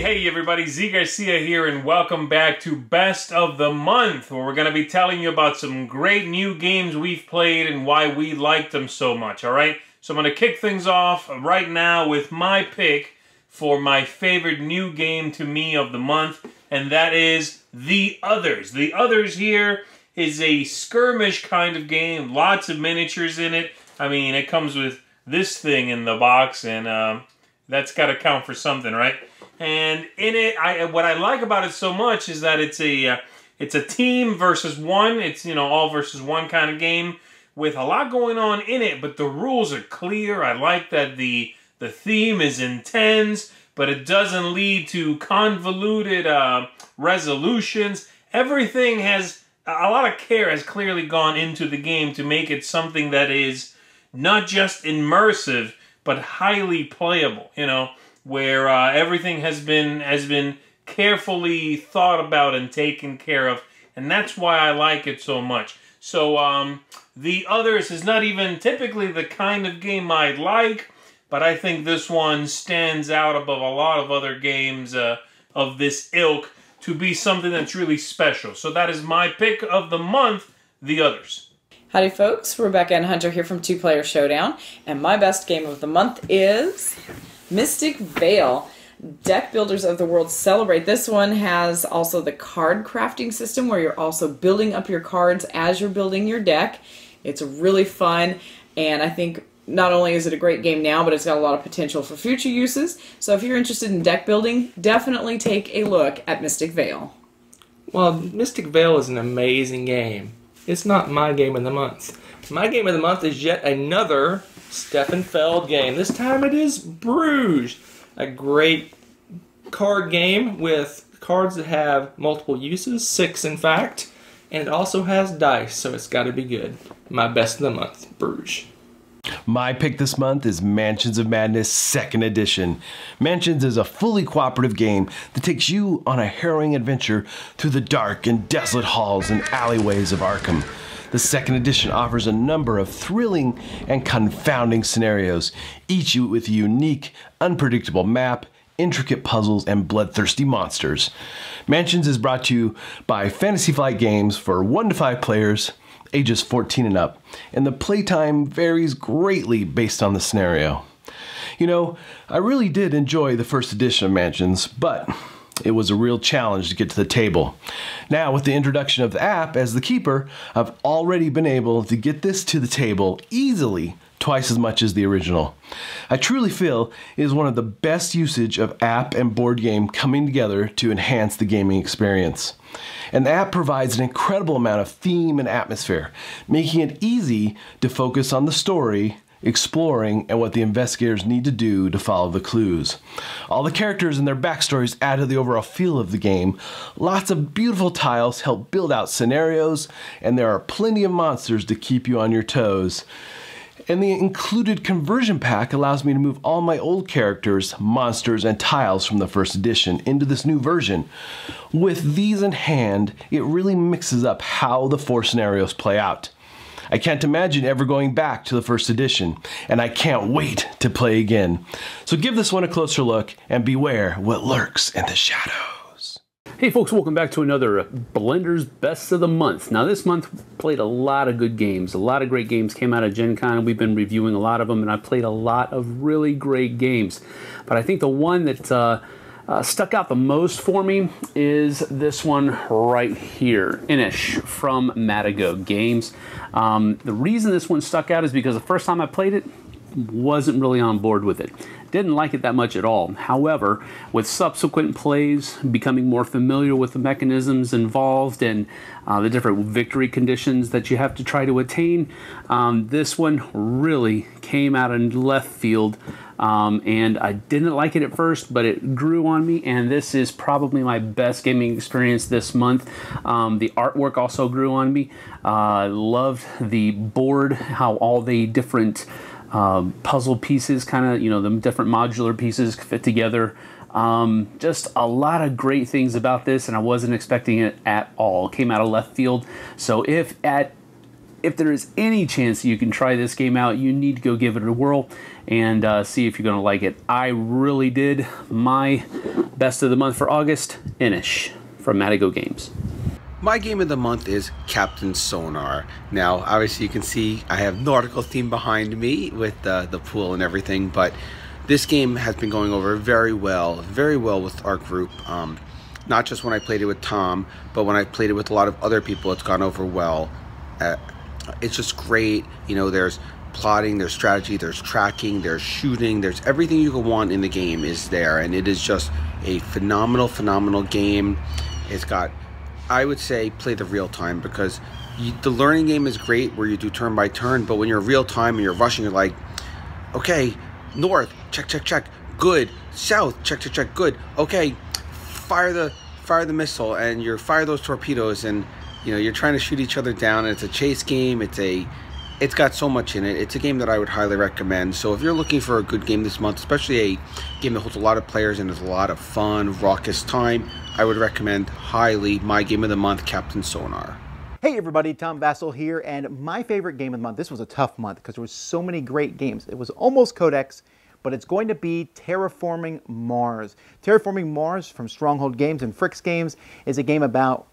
Hey everybody, Z Garcia here and welcome back to Best of the Month, where we're going to be telling you about some great new games we've played and why we liked them so much, alright? So I'm going to kick things off right now with my pick for my favorite new game to me of the month, and that is The Others. The Others here is a skirmish kind of game, lots of miniatures in it. I mean, it comes with this thing in the box, and that's got to count for something, right? And in it, what I like about it so much is that it's a team versus one. It's, you know, all versus one kind of game with a lot going on in it, but the rules are clear. I like that the theme is intense, but it doesn't lead to convoluted resolutions. Everything has a lot of care has clearly gone into the game to make it something that is not just immersive, but highly playable, you know, where everything has been carefully thought about and taken care of, and that's why I like it so much. So The Others is not even typically the kind of game I'd like, but I think this one stands out above a lot of other games of this ilk to be something that's really special. So that is my pick of the month, The Others. Howdy folks, Rebecca and Hunter here from Players Showdown, and my best game of the month is Mystic Vale. Deck builders of the world celebrate. This one has also the card crafting system where you're also building up your cards as you're building your deck. It's really fun, and I think not only is it a great game now, but it's got a lot of potential for future uses. So if you're interested in deck building, definitely take a look at Mystic Vale. Well, Mystic Vale is an amazing game. It's not my game of the month. My game of the month is yet another Stefan Feld game. This time it is Brugge, a great card game with cards that have multiple uses, 6 in fact, and it also has dice, so it's got to be good. My best of the month, Brugge. My pick this month is Mansions of Madness 2nd Edition. Mansions is a fully cooperative game that takes you on a harrowing adventure through the dark and desolate halls and alleyways of Arkham. The 2nd Edition offers a number of thrilling and confounding scenarios, each with a unique, unpredictable map, intricate puzzles, and bloodthirsty monsters. Mansions is brought to you by Fantasy Flight Games for 1 to 5 players, ages 14 and up, and the playtime varies greatly based on the scenario. You know, I really did enjoy the 1st edition of Mansions, but it was a real challenge to get to the table. Now, with the introduction of the app as the keeper, I've already been able to get this to the table easily, twice as much as the original. I truly feel it is one of the best usage of app and board game coming together to enhance the gaming experience. And the app provides an incredible amount of theme and atmosphere, making it easy to focus on the story, exploring, and what the investigators need to do to follow the clues. All the characters and their backstories add to the overall feel of the game. Lots of beautiful tiles help build out scenarios, and there are plenty of monsters to keep you on your toes. And the included conversion pack allows me to move all my old characters, monsters, and tiles from the 1st edition into this new version. With these in hand, it really mixes up how the 4 scenarios play out. I can't imagine ever going back to the 1st edition, and I can't wait to play again. So give this one a closer look, and beware what lurks in the shadows. Hey folks, welcome back to another Blender's Best of the Month. Now this month played a lot of good games. A lot of great games came out of Gen Con, and we've been reviewing a lot of them, and I played a lot of really great games. But I think the one that stuck out the most for me is this one right here, Inish from Matago Games. The reason this one stuck out is because the first time I played it, wasn't really on board with it. Didn't like it that much at all. However, with subsequent plays, becoming more familiar with the mechanisms involved and the different victory conditions that you have to try to attain, this one really came out in left field. And I didn't like it at first, but it grew on me, and this is probably my best gaming experience this month. The artwork also grew on me. I loved the board, how all the different puzzle pieces, kind of, you know, the different modular pieces fit together. Just a lot of great things about this, and I wasn't expecting it at all. It came out of left field. So if at if there is any chance you can try this game out, you need to go give it a whirl and see if you're going to like it. I really did. My best of the month for August, Inish from Madigo Games. My game of the month is Captain Sonar. Now, obviously you can see I have nautical theme behind me with the pool and everything, but this game has been going over very well with our group. Not just when I played it with Tom, but when I played it with a lot of other people, it's gone over well. It's just great. You know, there's plotting, there's strategy, there's tracking, there's shooting, there's everything you could want in the game is there, and it is just a phenomenal game. It's got, I would say, play the real time, because the learning game is great where you do turn by turn, but when you're real time and you're rushing, you're like, okay, north, check, good, south, check, good, okay, fire the missile, and you fire those torpedoes, and you know, you're trying to shoot each other down, and it's a chase game. It's got so much in it. It's a game that I would highly recommend. So if you're looking for a good game this month, especially a game that holds a lot of players and is a lot of fun, raucous time, I would recommend highly my game of the month, Captain Sonar. Hey everybody, Tom Vassell here, and my favorite game of the month. This was a tough month because there was so many great games. It was almost Codex, but it's going to be Terraforming Mars. Terraforming Mars from Stronghold Games and Fricks Games is a game about,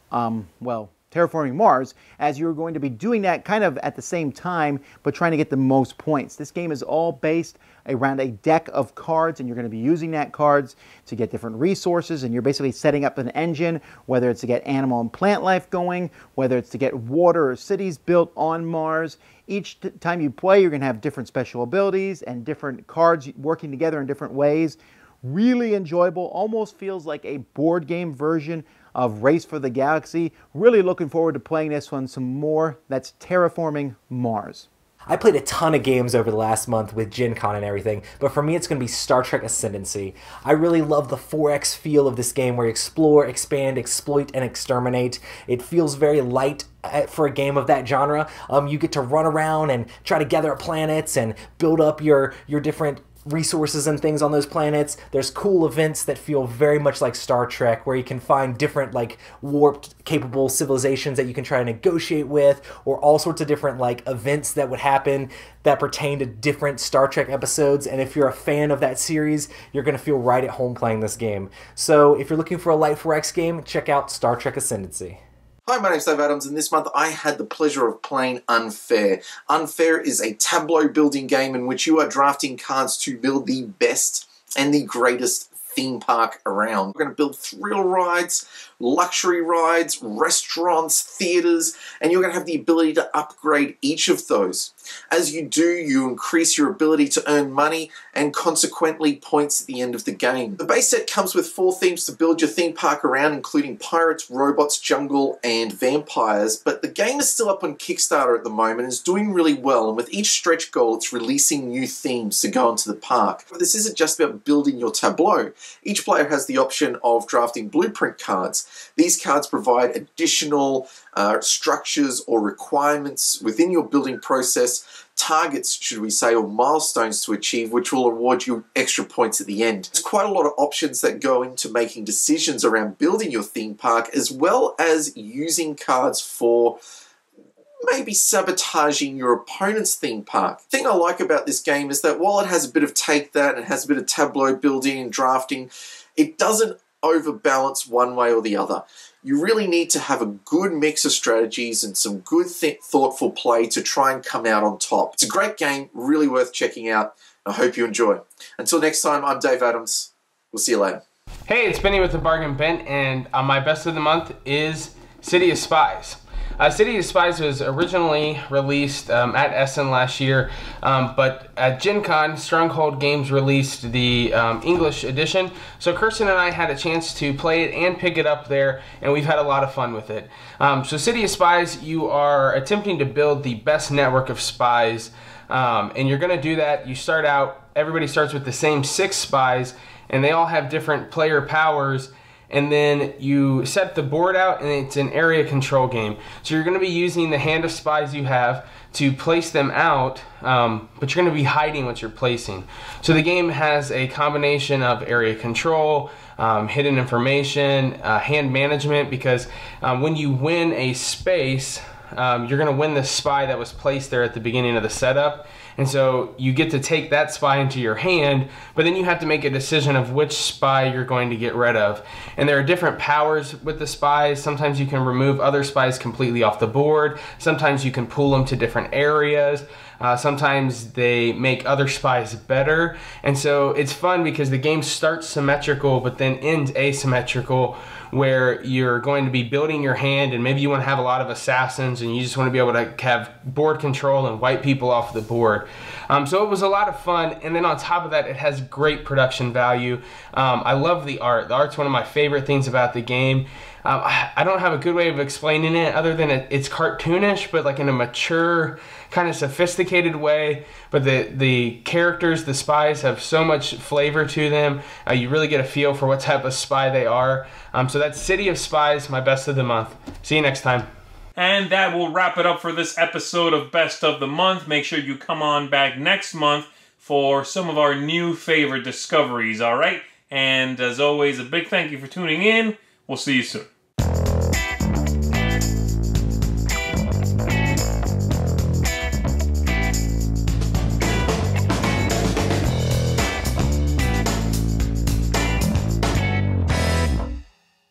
well, terraforming Mars, as you're going to be doing that kind of at the same time, but trying to get the most points. This game is all based around a deck of cards, and you're going to be using that cards to get different resources, and you're basically setting up an engine, whether it's to get animal and plant life going, whether it's to get water or cities built on Mars. Each time you play, you're going to have different special abilities and different cards working together in different ways. Really enjoyable, almost feels like a board game version of Race for the Galaxy. Really looking forward to playing this one some more. That's Terraforming Mars. I played a ton of games over the last month with Gen Con and everything, but for me it's going to be Star Trek Ascendency. I really love the 4X feel of this game where you explore, expand, exploit, and exterminate. It feels very light for a game of that genre. You get to run around and try to gather up planets and build up your different resources and things on those planets. There's cool events that feel very much like Star Trek, where you can find different like warped capable civilizations that you can try to negotiate with, or all sorts of different like events that would happen that pertain to different Star Trek episodes. And if you're a fan of that series, you're going to feel right at home playing this game. So if you're looking for a light 4X game, check out Star Trek Ascendancy. Hi, my name's Dave Adams, and this month I had the pleasure of playing Unfair. Unfair is a tableau building game in which you are drafting cards to build the best and the greatest theme park around. We're going to build thrill rides, luxury rides, restaurants, theaters, and you're going to have the ability to upgrade each of those. As you do, you increase your ability to earn money and consequently points at the end of the game. The base set comes with 4 themes to build your theme park around, including pirates, robots, jungle, and vampires, but the game is still up on Kickstarter at the moment and is doing really well, and with each stretch goal it's releasing new themes to go into the park. But this isn't just about building your tableau. Each player has the option of drafting blueprint cards. These cards provide additional structures or requirements within your building process, targets, should we say, or milestones to achieve, which will award you extra points at the end. There's quite a lot of options that go into making decisions around building your theme park, as well as using cards for maybe sabotaging your opponent's theme park. The thing I like about this game is that while it has a bit of take that and it has a bit of tableau building and drafting, it doesn't overbalance one way or the other. You really need to have a good mix of strategies and some good thoughtful play to try and come out on top. It's a great game, really worth checking out. I hope you enjoy. Until next time, I'm Dave Adams. We'll see you later. Hey, it's Benny with the Bargain Bin, and my best of the month is City of Spies. City of Spies was originally released at Essen last year, but at Gen Con, Stronghold Games released the English edition. So Kirsten and I had a chance to play it and pick it up there, and we've had a lot of fun with it. So City of Spies, you are attempting to build the best network of spies, and you're going to do that. You start out, everybody starts with the same 6 spies, and they all have different player powers. And then you set the board out, and it's an area control game. So you're going to be using the hand of spies you have to place them out, but you're going to be hiding what you're placing. So the game has a combination of area control, hidden information, hand management, because when you win a space, you're going to win the spy that was placed there at the beginning of the setup. And so you get to take that spy into your hand, but then you have to make a decision of which spy you're going to get rid of. And there are different powers with the spies. Sometimes you can remove other spies completely off the board. Sometimes you can pull them to different areas. Sometimes they make other spies better. And so it's fun because the game starts symmetrical but then ends asymmetrical, where you're going to be building your hand and maybe you want to have a lot of assassins and you just want to be able to have board control and wipe people off the board. So it was a lot of fun, and then on top of that, it has great production value. I love the art. The art's one of my favorite things about the game. I don't have a good way of explaining it other than it's cartoonish, but like in a mature, kind of sophisticated way. But the characters, the spies, have so much flavor to them. You really get a feel for what type of spy they are. So that's City of Spies, my best of the month. See you next time. And that will wrap it up for this episode of Best of the Month. Make sure you come on back next month for some of our new favorite discoveries, all right? And as always, a big thank you for tuning in. We'll see you soon.